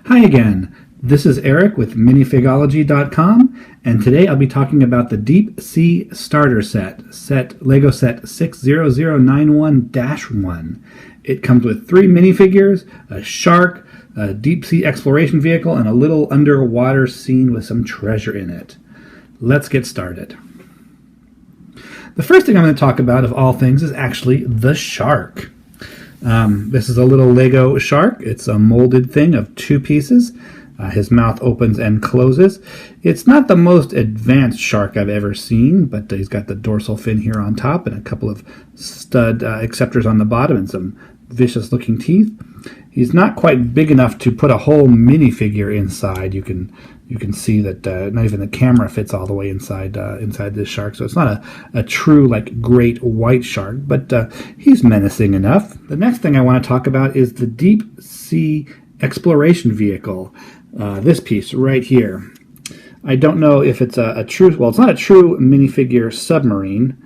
Hi again. This is Eric with Minifigology.com, and today I'll be talking about the Deep Sea Starter Lego Set 60091-1. It comes with 3 minifigures, a shark, a deep sea exploration vehicle, and a little underwater scene with some treasure in it. Let's get started. The first thing I'm going to talk about, of all things, is actually the shark. This is a little Lego shark. It's a molded thing of 2 pieces. His mouth opens and closes. It's not the most advanced shark I've ever seen, but he's got the dorsal fin here on top and a couple of stud acceptors on the bottom and some vicious looking teeth. He's not quite big enough to put a whole minifigure inside. You can see that not even the camera fits all the way inside this shark. So it's not a true great white shark, but he's menacing enough. The next thing I want to talk about is the deep sea exploration vehicle. This piece right here. I don't know if it's a true. Well, it's not a true minifigure submarine.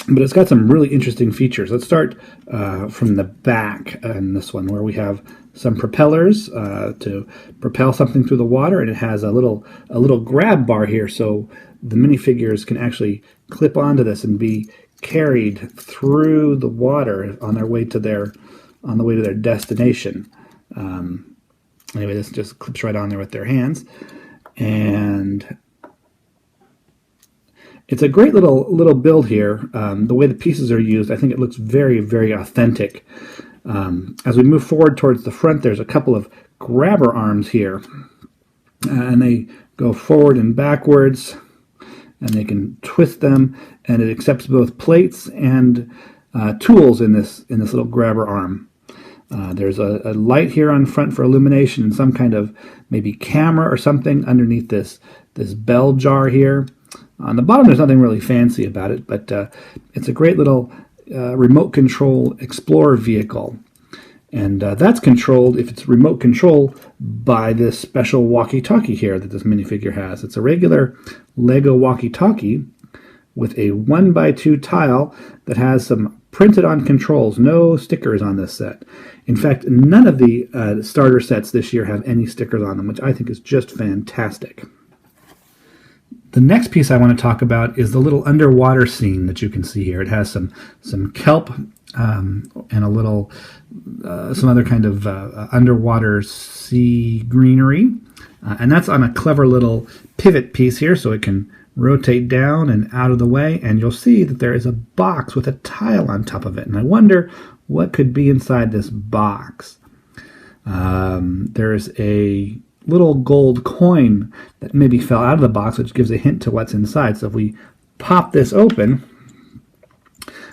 But it's got some really interesting features. Let's start from the back in this one, where we have some propellers to propel something through the water, and it has a little grab bar here, so the minifigures can actually clip onto this and be carried through the water on their way to their destination. Anyway, this just clips right on there with their hands, and it's a great little build here. The way the pieces are used, I think it looks very, very authentic. As we move forward towards the front, there's a couple of grabber arms here, and they go forward and backwards, and they can twist them, and it accepts both plates and tools in this little grabber arm. There's a light here on front for illumination, and some kind of maybe camera or something underneath this bell jar here. On the bottom, there's nothing really fancy about it, but it's a great little remote control explorer vehicle. And that's controlled, if it's remote control, by this special walkie-talkie here that this minifigure has. It's a regular Lego walkie-talkie with a 1x2 tile that has some printed on controls. No stickers on this set. In fact, none of the starter sets this year have any stickers on them, which I think is just fantastic. The next piece I want to talk about is the little underwater scene that you can see here. It has some kelp and a little some other kind of underwater sea greenery, and that's on a clever little pivot piece here, so it can rotate down and out of the way. And you'll see that there is a box with a tile on top of it, and I wonder what could be inside this box. There's a little gold coin that maybe fell out of the box, which gives a hint to what's inside. So if we pop this open,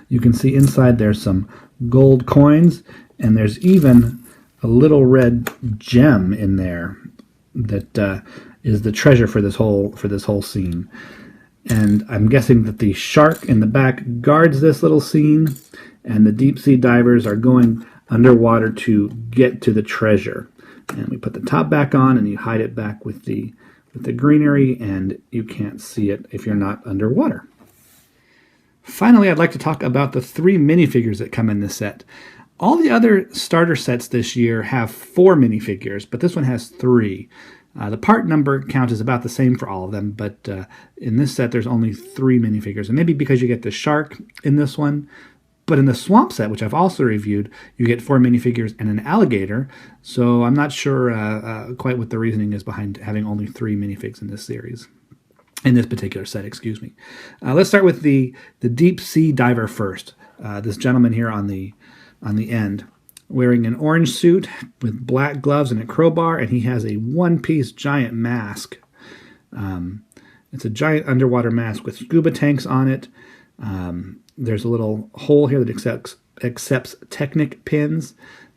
you can see inside there's some gold coins, and there's even a little red gem in there that is the treasure for this whole scene. And I'm guessing that the shark in the back guards this little scene, and the deep sea divers are going underwater to get to the treasure. And we put the top back on, and you hide it back with the greenery, and you can't see it if you're not underwater. Finally, I'd like to talk about the 3 minifigures that come in this set. All the other starter sets this year have 4 minifigures, but this one has 3. The part number count is about the same for all of them, but in this set there's only 3 minifigures. And maybe because you get the shark in this one, but in the swamp set, which I've also reviewed, you get 4 minifigures and an alligator. So I'm not sure quite what the reasoning is behind having only 3 minifigs in this series. In this particular set, excuse me. Let's start with the deep sea diver first. This gentleman here on the end, wearing an orange suit with black gloves and a crowbar, and he has a one-piece giant mask. It's a giant underwater mask with scuba tanks on it. There's a little hole here that accepts Technic pins.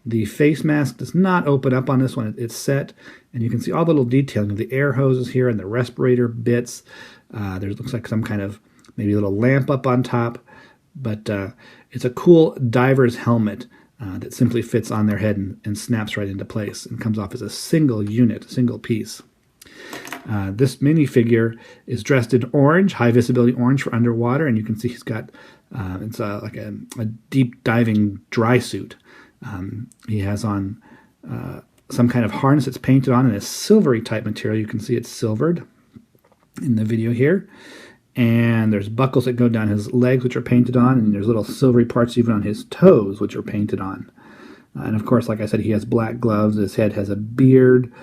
The face mask does not open up on this one. It's set, and you can see all the little detailing of the air hoses here and the respirator bits. There looks like some kind of maybe a little lamp up on top, but it's a cool diver's helmet that simply fits on their head and snaps right into place and comes off as a single unit, a single piece. This minifigure is dressed in orange, high visibility orange for underwater, and you can see he's got it's like a deep diving dry suit. He has on some kind of harness that's painted on in a silvery type material. You can see it's silvered in the video here. And there's buckles that go down his legs, which are painted on, and there's little silvery parts even on his toes, which are painted on. And of course, like I said, he has black gloves. His head has a beard.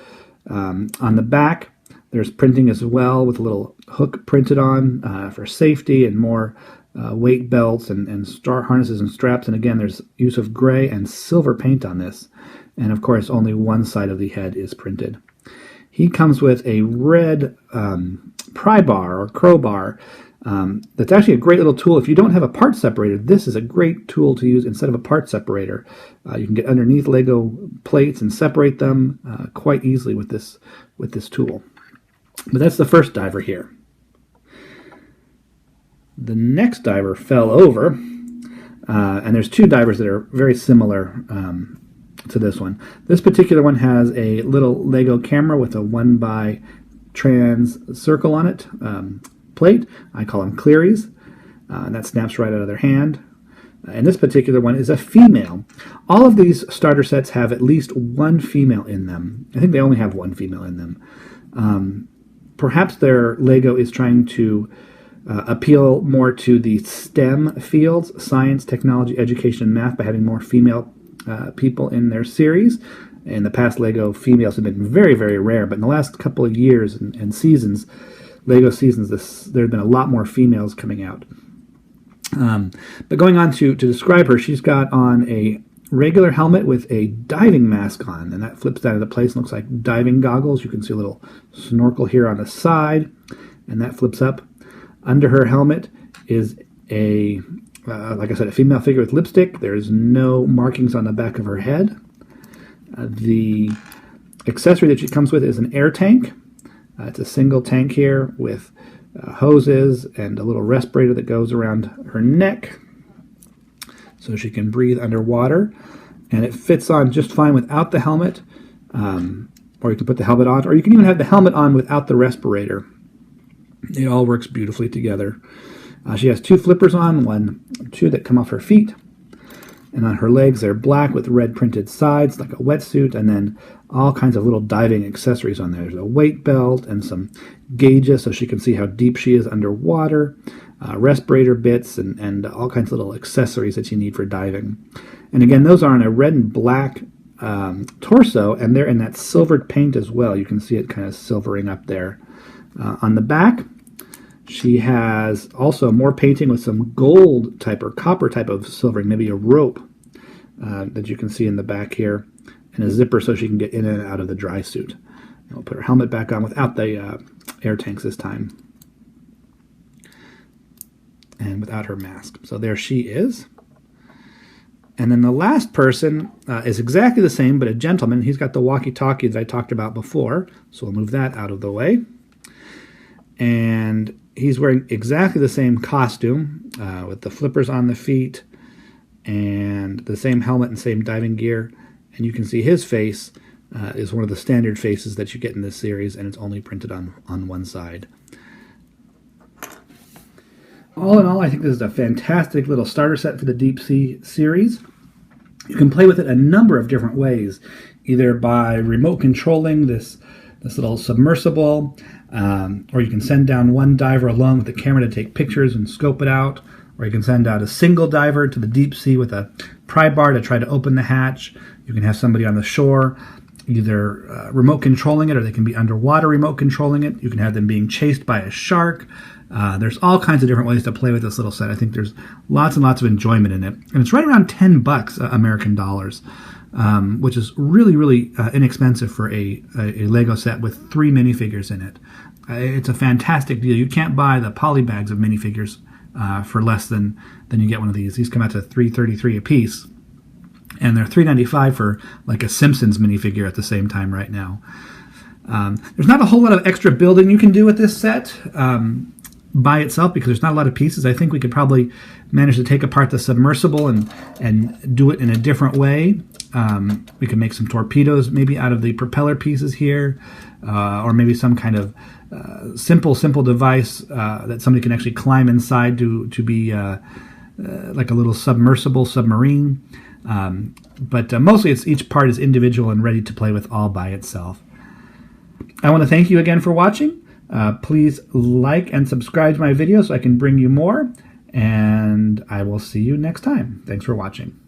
On the back, there's printing as well with a little hook printed on for safety, and more weight belts and star harnesses and straps. And again, there's use of gray and silver paint on this. And of course, only one side of the head is printed. He comes with a red pry bar or crowbar. That's actually a great little tool. If you don't have a part separator, this is a great tool to use instead of a part separator. You can get underneath Lego plates and separate them quite easily with this tool. But that's the first diver here. The next diver fell over, and there's two divers that are very similar to this one. This particular one has a little Lego camera with a 1x trans circle on it plate. I call them clearies, and that snaps right out of their hand. And this particular one is a female. All of these starter sets have at least one female in them. I think they only have one female in them. Perhaps their Lego is trying to appeal more to the STEM fields, science, technology, education, and math, by having more female people in their series. In the past, Lego females have been very, very rare, but in the last couple of years and seasons, Lego seasons, there have been a lot more females coming out. But going on to describe her, she's got on a regular helmet with a diving mask on, and that flips down into place and looks like diving goggles. You can see a little snorkel here on the side, and that flips up. Under her helmet is like I said, a female figure with lipstick. There's no markings on the back of her head. The accessory that she comes with is an air tank. It's a single tank here with hoses and a little respirator that goes around her neck so she can breathe underwater. And it fits on just fine without the helmet, or you can put the helmet on, or you can even have the helmet on without the respirator. It all works beautifully together. She has two flippers on, two that come off her feet. And on her legs, they're black with red printed sides, like a wetsuit, and then all kinds of little diving accessories on there. There's a weight belt and some gauges so she can see how deep she is underwater, respirator bits, and all kinds of little accessories that you need for diving. And again, those are on a red and black torso, and they're in that silvered paint as well. You can see it kind of silvering up there. On the back, she has also more painting with some gold type or copper type of silvering, maybe a rope that you can see in the back here, and a zipper so she can get in and out of the dry suit. And we'll put her helmet back on without the air tanks this time, and without her mask. So there she is. And then the last person is exactly the same, but a gentleman. He's got the walkie-talkie that I talked about before, so we'll move that out of the way. And he's wearing exactly the same costume with the flippers on the feet and the same helmet and same diving gear. And you can see his face is one of the standard faces that you get in this series, and it's only printed on one side. All in all, I think this is a fantastic little starter set for the Deep Sea series. You can play with it a number of different ways, either by remote controlling this little submersible, or you can send down one diver alone with the camera to take pictures and scope it out, or you can send out a single diver to the deep sea with a pry bar to try to open the hatch. You can have somebody on the shore either remote controlling it, or they can be underwater remote controlling it. You can have them being chased by a shark. There's all kinds of different ways to play with this little set. I think there's lots and lots of enjoyment in it. And it's right around $10 American dollars. Which is really, really inexpensive for a Lego set with 3 minifigures in it. It's a fantastic deal. You can't buy the poly bags of minifigures for less than you get one of these. These come out to $3.33 a piece, and they're $3.95 for like a Simpsons minifigure at the same time right now. There's not a whole lot of extra building you can do with this set by itself, because there's not a lot of pieces. I think we could probably manage to take apart the submersible and do it in a different way. We could make some torpedoes maybe out of the propeller pieces here, or maybe some kind of simple device that somebody can actually climb inside to be like a little submersible submarine. But mostly each part is individual and ready to play with all by itself. I want to thank you again for watching. Please like and subscribe to my videos so I can bring you more, and I will see you next time. Thanks for watching.